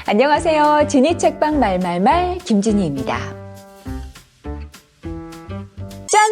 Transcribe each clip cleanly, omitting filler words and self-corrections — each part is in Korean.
안녕하세요. 지니 책방 말말말 김지니입니다. 짠!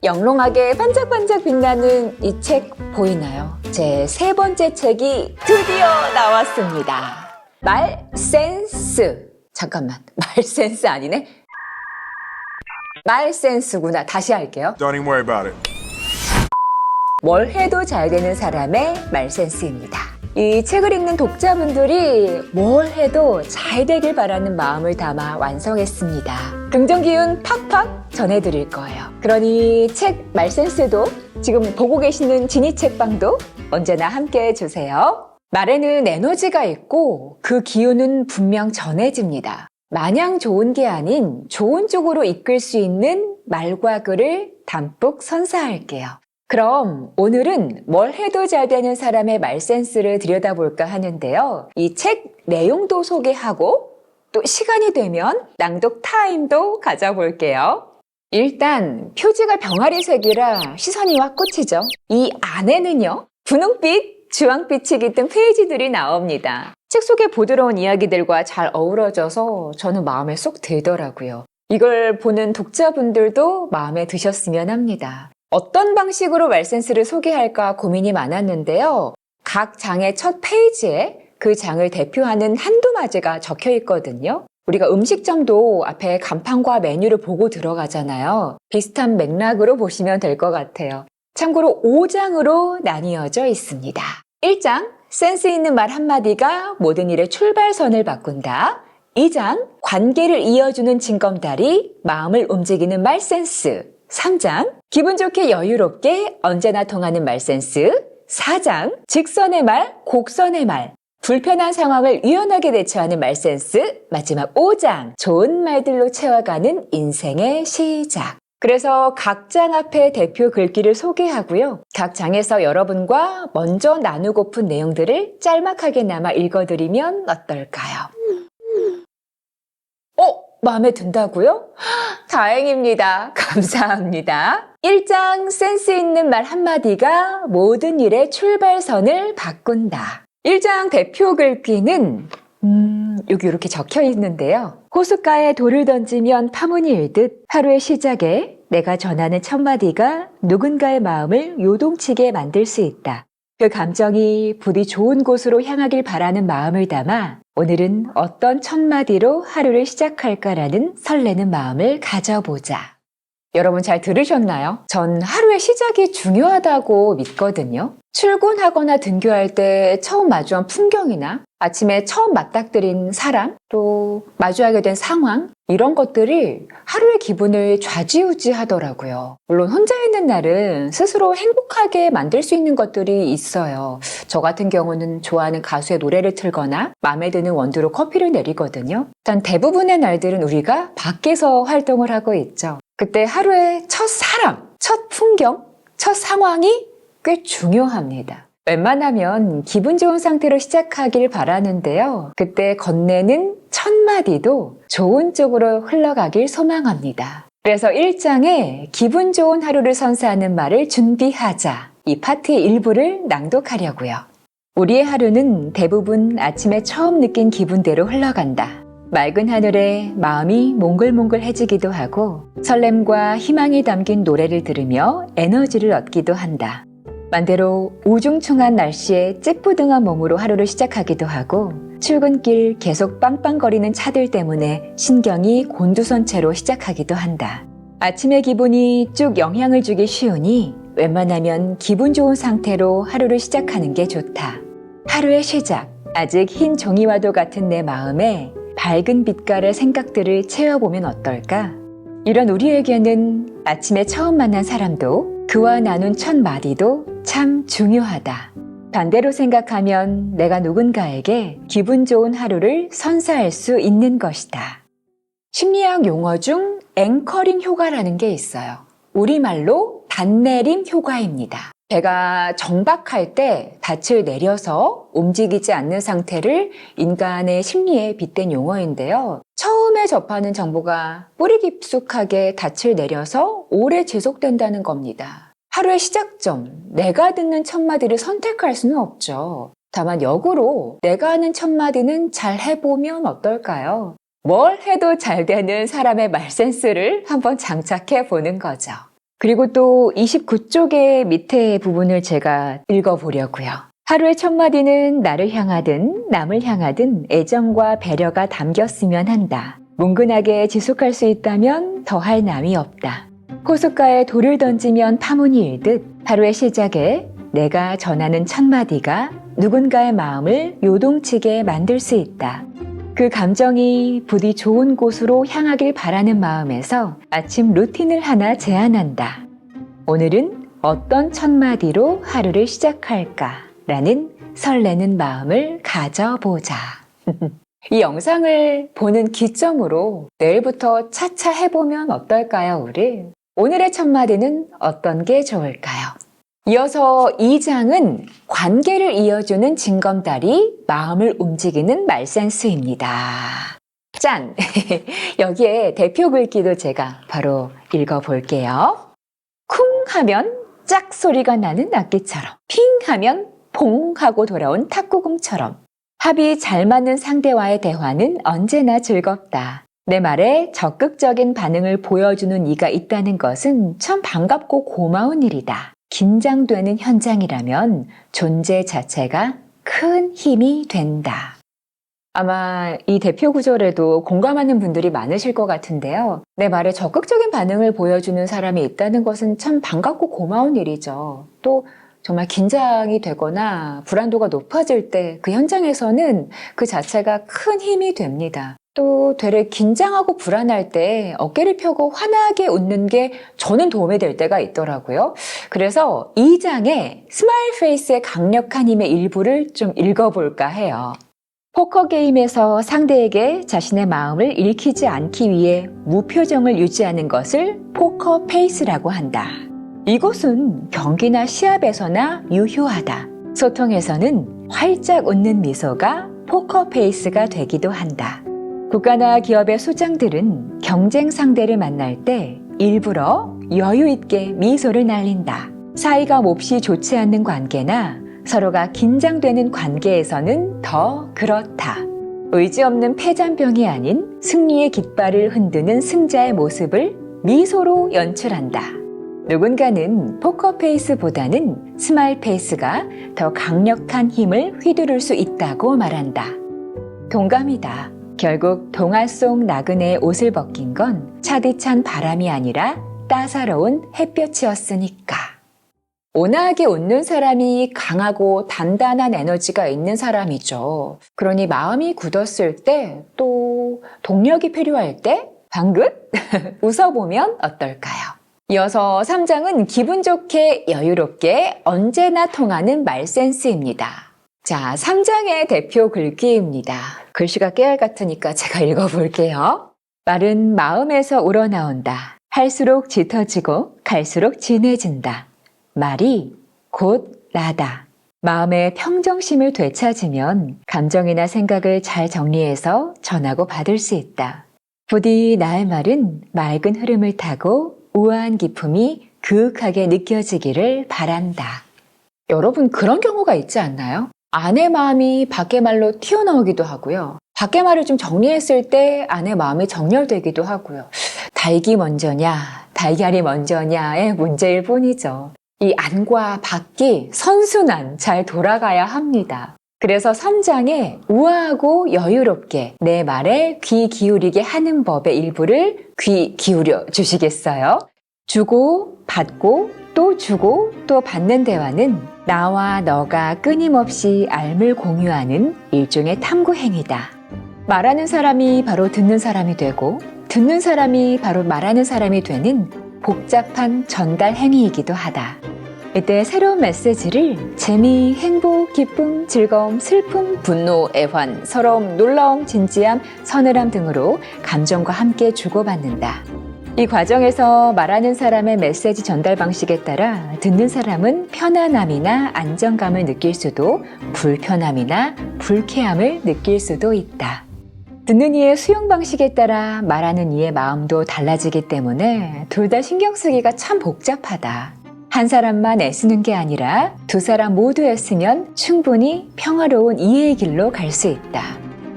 영롱하게 반짝반짝 빛나는 이 책 보이나요? 제 세 번째 책이 드디어 나왔습니다. 말센스. 잠깐만, 말센스 아니네? 말센스구나. 다시 할게요. Don't even worry about it. 뭘 해도 잘 되는 사람의 말센스입니다. 이 책을 읽는 독자분들이 뭘 해도 잘 되길 바라는 마음을 담아 완성했습니다. 긍정 기운 팍팍 전해드릴 거예요. 그러니 책 말센스도 지금 보고 계시는 지니 책방도 언제나 함께 해주세요. 말에는 에너지가 있고 그 기운은 분명 전해집니다. 마냥 좋은 게 아닌 좋은 쪽으로 이끌 수 있는 말과 글을 담뿍 선사할게요. 그럼 오늘은 뭘 해도 잘 되는 사람의 말센스를 들여다볼까 하는데요. 이 책 내용도 소개하고 또 시간이 되면 낭독 타임도 가져볼게요. 일단 표지가 병아리색이라 시선이 확 꽂히죠. 이 안에는요. 분홍빛, 주황빛이 깃든 페이지들이 나옵니다. 책 속의 부드러운 이야기들과 잘 어우러져서 저는 마음에 쏙 들더라고요. 이걸 보는 독자분들도 마음에 드셨으면 합니다. 어떤 방식으로 말센스를 소개할까 고민이 많았는데요. 각 장의 첫 페이지에 그 장을 대표하는 한두 마디가 적혀 있거든요. 우리가 음식점도 앞에 간판과 메뉴를 보고 들어가잖아요. 비슷한 맥락으로 보시면 될 것 같아요. 참고로 5장으로 나뉘어져 있습니다. 1장, 센스 있는 말 한마디가 모든 일의 출발선을 바꾼다. 2장, 관계를 이어주는 징검다리, 마음을 움직이는 말센스. 3장, 기분 좋게 여유롭게 언제나 통하는 말센스. 4장, 직선의 말, 곡선의 말, 불편한 상황을 유연하게 대처하는 말센스. 마지막 5장, 좋은 말들로 채워가는 인생의 시작. 그래서 각 장 앞에 대표 글귀를 소개하고요. 각 장에서 여러분과 먼저 나누고픈 내용들을 짤막하게나마 읽어드리면 어떨까요? 마음에 든다고요? 다행입니다. 감사합니다. 1장 센스 있는 말 한마디가 모든 일의 출발선을 바꾼다. 1장 대표 글귀는 여기 이렇게 적혀 있는데요. 호숫가에 돌을 던지면 파문이 일듯 하루의 시작에 내가 전하는 첫마디가 누군가의 마음을 요동치게 만들 수 있다. 그 감정이 부디 좋은 곳으로 향하길 바라는 마음을 담아 오늘은 어떤 첫마디로 하루를 시작할까라는 설레는 마음을 가져보자. 여러분 잘 들으셨나요? 전 하루의 시작이 중요하다고 믿거든요. 출근하거나 등교할 때 처음 마주한 풍경이나 아침에 처음 맞닥뜨린 사람, 또 마주하게 된 상황, 이런 것들이 하루의 기분을 좌지우지하더라고요. 물론 혼자 있는 날은 스스로 행복하게 만들 수 있는 것들이 있어요. 저 같은 경우는 좋아하는 가수의 노래를 틀거나 마음에 드는 원두로 커피를 내리거든요. 일단 대부분의 날들은 우리가 밖에서 활동을 하고 있죠. 그때 하루의 첫 사람, 첫 풍경, 첫 상황이 꽤 중요합니다. 웬만하면 기분 좋은 상태로 시작하길 바라는데요. 그때 건네는 첫마디도 좋은 쪽으로 흘러가길 소망합니다. 그래서 1장에 기분 좋은 하루를 선사하는 말을 준비하자. 이 파트의 일부를 낭독하려고요. 우리의 하루는 대부분 아침에 처음 느낀 기분대로 흘러간다. 맑은 하늘에 마음이 몽글몽글해지기도 하고 설렘과 희망이 담긴 노래를 들으며 에너지를 얻기도 한다. 반대로 우중충한 날씨에 찌뿌둥한 몸으로 하루를 시작하기도 하고 출근길 계속 빵빵거리는 차들 때문에 신경이 곤두선 채로 시작하기도 한다. 아침의 기분이 쭉 영향을 주기 쉬우니 웬만하면 기분 좋은 상태로 하루를 시작하는 게 좋다. 하루의 시작, 아직 흰 종이와도 같은 내 마음에 밝은 빛깔의 생각들을 채워보면 어떨까? 이런 우리에게는 아침에 처음 만난 사람도 그와 나눈 첫 마디도 참 중요하다. 반대로 생각하면 내가 누군가에게 기분 좋은 하루를 선사할 수 있는 것이다. 심리학 용어 중 앵커링 효과라는 게 있어요. 우리말로 단내림 효과입니다. 배가 정박할 때 닻을 내려서 움직이지 않는 상태를 인간의 심리에 빗댄 용어인데요. 처음에 접하는 정보가 뿌리 깊숙하게 닻을 내려서 오래 지속된다는 겁니다. 하루의 시작점, 내가 듣는 첫마디를 선택할 수는 없죠. 다만 역으로 내가 하는 첫마디는 잘 해보면 어떨까요? 뭘 해도 잘 되는 사람의 말센스를 한번 장착해 보는 거죠. 그리고 또 29쪽의 밑에 부분을 제가 읽어보려고요. 하루의 첫마디는 나를 향하든 남을 향하든 애정과 배려가 담겼으면 한다. 뭉근하게 지속할 수 있다면 더할 남이 없다. 호숫가에 돌을 던지면 파문이 일듯 하루의 시작에 내가 전하는 첫마디가 누군가의 마음을 요동치게 만들 수 있다. 그 감정이 부디 좋은 곳으로 향하길 바라는 마음에서 아침 루틴을 하나 제안한다. 오늘은 어떤 첫마디로 하루를 시작할까? 라는 설레는 마음을 가져보자. 이 영상을 보는 기점으로 내일부터 차차 해보면 어떨까요, 우리? 오늘의 첫마디는 어떤 게 좋을까요? 이어서 2장은 관계를 이어주는 징검다리, 마음을 움직이는 말센스입니다. 짠! 여기에 대표 글귀도 제가 바로 읽어볼게요. 쿵 하면 짝 소리가 나는 악기처럼, 핑 하면 봉 하고 돌아온 탁구공처럼 합이 잘 맞는 상대와의 대화는 언제나 즐겁다. 내 말에 적극적인 반응을 보여주는 이가 있다는 것은 참 반갑고 고마운 일이다. 긴장되는 현장이라면 존재 자체가 큰 힘이 된다. 아마 이 대표 구절에도 공감하는 분들이 많으실 것 같은데요. 내 말에 적극적인 반응을 보여주는 사람이 있다는 것은 참 반갑고 고마운 일이죠. 또 정말 긴장이 되거나 불안도가 높아질 때 그 현장에서는 그 자체가 큰 힘이 됩니다. 또 되레 긴장하고 불안할 때 어깨를 펴고 환하게 웃는 게 저는 도움이 될 때가 있더라고요. 그래서 2장에 스마일 페이스의 강력한 힘의 일부를 좀 읽어볼까 해요. 포커 게임에서 상대에게 자신의 마음을 읽히지 않기 위해 무표정을 유지하는 것을 포커 페이스라고 한다. 이것은 경기나 시합에서나 유효하다. 소통에서는 활짝 웃는 미소가 포커 페이스가 되기도 한다. 국가나 기업의 소장들은 경쟁 상대를 만날 때 일부러 여유 있게 미소를 날린다. 사이가 몹시 좋지 않는 관계나 서로가 긴장되는 관계에서는 더 그렇다. 의지 없는 패잔병이 아닌 승리의 깃발을 흔드는 승자의 모습을 미소로 연출한다. 누군가는 포커페이스보다는 스마일페이스가 더 강력한 힘을 휘두를 수 있다고 말한다. 동감이다. 결국 동화 속 나그네의 옷을 벗긴 건 차디찬 바람이 아니라 따사로운 햇볕이었으니까. 온화하게 웃는 사람이 강하고 단단한 에너지가 있는 사람이죠. 그러니 마음이 굳었을 때, 또 동력이 필요할 때 방긋 웃어보면 어떨까요? 이어서 3장은 기분 좋게 여유롭게 언제나 통하는 말센스입니다. 자, 3장의 대표 글귀입니다. 글씨가 깨알 같으니까 제가 읽어볼게요. 말은 마음에서 우러나온다. 할수록 짙어지고 갈수록 진해진다. 말이 곧 나다. 마음의 평정심을 되찾으면 감정이나 생각을 잘 정리해서 전하고 받을 수 있다. 부디 나의 말은 맑은 흐름을 타고 우아한 기품이 그윽하게 느껴지기를 바란다. 여러분 그런 경우가 있지 않나요? 아내 마음이 밖의 말로 튀어나오기도 하고요. 밖의 말을 좀 정리했을 때 아내 마음이 정렬되기도 하고요. 닭이 먼저냐, 달걀이 먼저냐의 문제일 뿐이죠. 이 안과 밖이 선순환 잘 돌아가야 합니다. 그래서 3장에 우아하고 여유롭게 내 말에 귀 기울이게 하는 법의 일부를 귀 기울여 주시겠어요? 주고 받고 또 주고 또 받는 대화는 나와 너가 끊임없이 알물 공유하는 일종의 탐구 행위다. 말하는 사람이 바로 듣는 사람이 되고 듣는 사람이 바로 말하는 사람이 되는 복잡한 전달 행위이기도 하다. 이때 새로운 메시지를 재미, 행복, 기쁨, 즐거움, 슬픔, 분노, 애환, 서러움, 놀라움, 진지함, 서늘함 등으로 감정과 함께 주고받는다. 이 과정에서 말하는 사람의 메시지 전달 방식에 따라 듣는 사람은 편안함이나 안정감을 느낄 수도 불편함이나 불쾌함을 느낄 수도 있다. 듣는 이의 수용 방식에 따라 말하는 이의 마음도 달라지기 때문에 둘 다 신경 쓰기가 참 복잡하다. 한 사람만 애쓰는 게 아니라 두 사람 모두 애쓰면 충분히 평화로운 이해의 길로 갈 수 있다.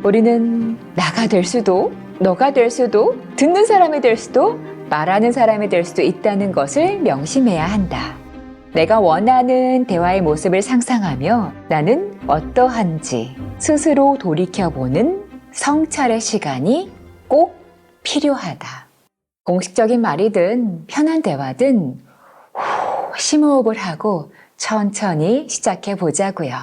우리는 나가 될 수도, 너가 될 수도, 듣는 사람이 될 수도, 말하는 사람이 될 수도 있다는 것을 명심해야 한다. 내가 원하는 대화의 모습을 상상하며 나는 어떠한지 스스로 돌이켜보는 성찰의 시간이 꼭 필요하다. 공식적인 말이든 편한 대화든 심호흡을 하고 천천히 시작해 보자고요.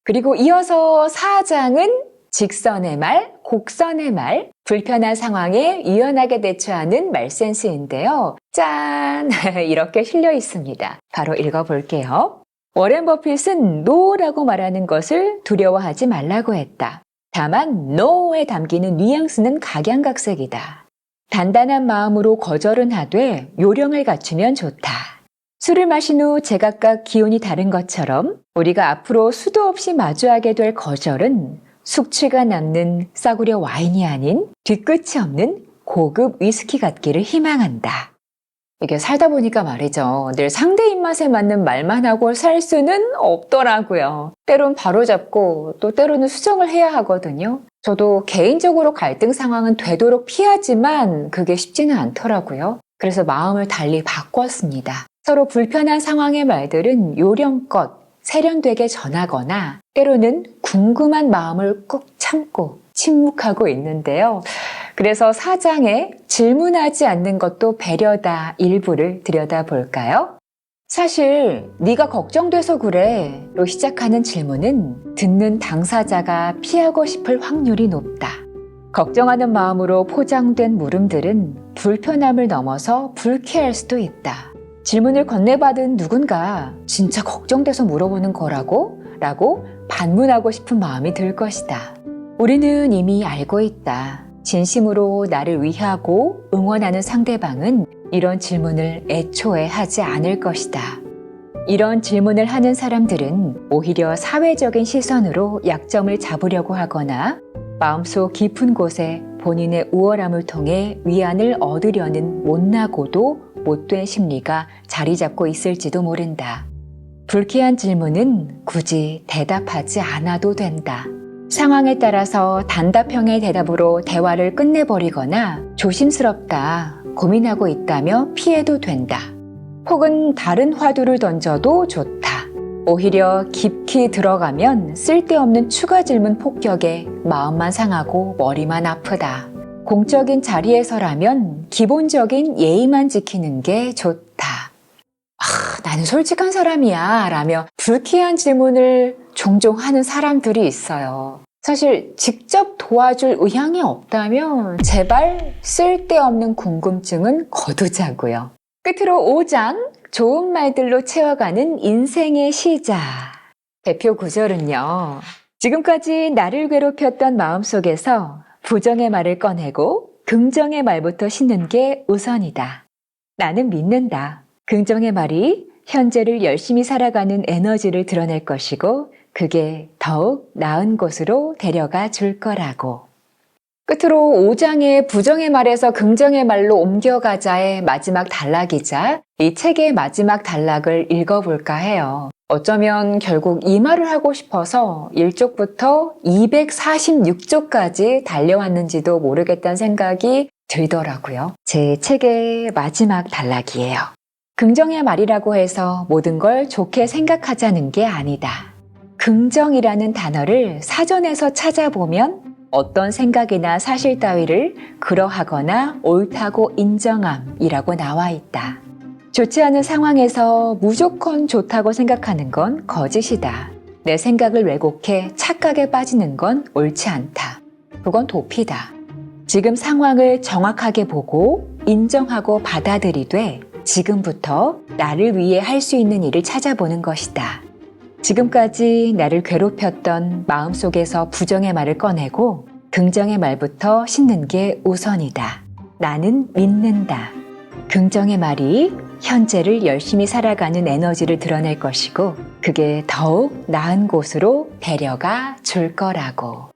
그리고 이어서 4장은 직선의 말, 곡선의 말, 불편한 상황에 유연하게 대처하는 말센스인데요. 짠! 이렇게 실려 있습니다. 바로 읽어볼게요. 워렌 버핏은 no라고 말하는 것을 두려워하지 말라고 했다. 다만 no에 담기는 뉘앙스는 각양각색이다. 단단한 마음으로 거절은 하되 요령을 갖추면 좋다. 술을 마신 후 제각각 기운이 다른 것처럼 우리가 앞으로 수도 없이 마주하게 될 거절은 숙취가 남는 싸구려 와인이 아닌 뒤끝이 없는 고급 위스키 같기를 희망한다. 이게 살다 보니까 말이죠. 늘 상대 입맛에 맞는 말만 하고 살 수는 없더라고요. 때론 바로잡고 또 때로는 수정을 해야 하거든요. 저도 개인적으로 갈등 상황은 되도록 피하지만 그게 쉽지는 않더라고요. 그래서 마음을 달리 바꿨습니다. 서로 불편한 상황의 말들은 요령껏 세련되게 전하거나 때로는 궁금한 마음을 꾹 참고 침묵하고 있는데요. 그래서 4장에 질문하지 않는 것도 배려다 일부를 들여다볼까요? 사실 네가 걱정돼서 그래 로 시작하는 질문은 듣는 당사자가 피하고 싶을 확률이 높다. 걱정하는 마음으로 포장된 물음들은 불편함을 넘어서 불쾌할 수도 있다. 질문을 건네받은 누군가 진짜 걱정돼서 물어보는 거라고? 라고 반문하고 싶은 마음이 들 것이다. 우리는 이미 알고 있다. 진심으로 나를 위하고 응원하는 상대방은 이런 질문을 애초에 하지 않을 것이다. 이런 질문을 하는 사람들은 오히려 사회적인 시선으로 약점을 잡으려고 하거나 마음속 깊은 곳에 본인의 우월함을 통해 위안을 얻으려는 못나고도 못된 심리가 자리 잡고 있을지도 모른다. 불쾌한 질문은 굳이 대답하지 않아도 된다. 상황에 따라서 단답형의 대답으로 대화를 끝내버리거나 조심스럽다, 고민하고 있다며 피해도 된다. 혹은 다른 화두를 던져도 좋다. 오히려 깊이 들어가면 쓸데없는 추가 질문 폭격에 마음만 상하고 머리만 아프다. 공적인 자리에서라면 기본적인 예의만 지키는 게 좋다. 나는 솔직한 사람이야 라며 불쾌한 질문을 종종 하는 사람들이 있어요. 사실 직접 도와줄 의향이 없다면 제발 쓸데없는 궁금증은 거두자고요. 끝으로 5장 좋은 말들로 채워가는 인생의 시작. 대표 구절은요. 지금까지 나를 괴롭혔던 마음속에서 부정의 말을 꺼내고 긍정의 말부터 싣는 게 우선이다. 나는 믿는다. 긍정의 말이 현재를 열심히 살아가는 에너지를 드러낼 것이고 그게 더욱 나은 곳으로 데려가 줄 거라고. 끝으로 5장의 부정의 말에서 긍정의 말로 옮겨가자의 마지막 단락이자 이 책의 마지막 단락을 읽어볼까 해요. 어쩌면 결국 이 말을 하고 싶어서 1쪽부터 246쪽까지 달려왔는지도 모르겠다는 생각이 들더라고요. 제 책의 마지막 단락이에요. 긍정의 말이라고 해서 모든 걸 좋게 생각하자는 게 아니다. 긍정이라는 단어를 사전에서 찾아보면 어떤 생각이나 사실 따위를 그러하거나 옳다고 인정함이라고 나와 있다. 좋지 않은 상황에서 무조건 좋다고 생각하는 건 거짓이다. 내 생각을 왜곡해 착각에 빠지는 건 옳지 않다. 그건 도피다. 지금 상황을 정확하게 보고 인정하고 받아들이되 지금부터 나를 위해 할 수 있는 일을 찾아보는 것이다. 지금까지 나를 괴롭혔던 마음속에서 부정의 말을 꺼내고 긍정의 말부터 싣는 게 우선이다. 나는 믿는다. 긍정의 말이 현재를 열심히 살아가는 에너지를 드러낼 것이고 그게 더욱 나은 곳으로 데려가 줄 거라고.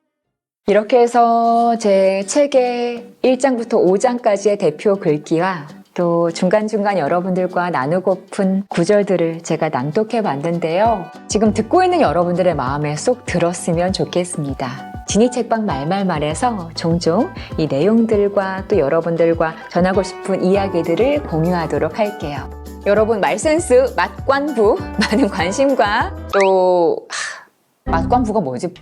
이렇게 해서 제 책의 1장부터 5장까지의 대표 글귀와 또 중간중간 여러분들과 나누고픈 구절들을 제가 낭독해 봤는데요. 지금 듣고 있는 여러분들의 마음에 쏙 들었으면 좋겠습니다. 지니 책방 말말말에서 종종 이 내용들과 또 여러분들과 전하고 싶은 이야기들을 공유하도록 할게요. 여러분 말센스 맛관부 많은 관심과 또 맛관부가 뭐지?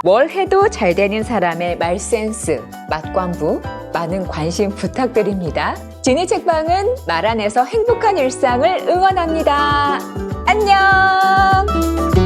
뭘 해도 잘 되는 사람의 말센스, 맛관부 많은 관심 부탁드립니다. 지니 책방은 말 안에서 행복한 일상을 응원합니다. 안녕!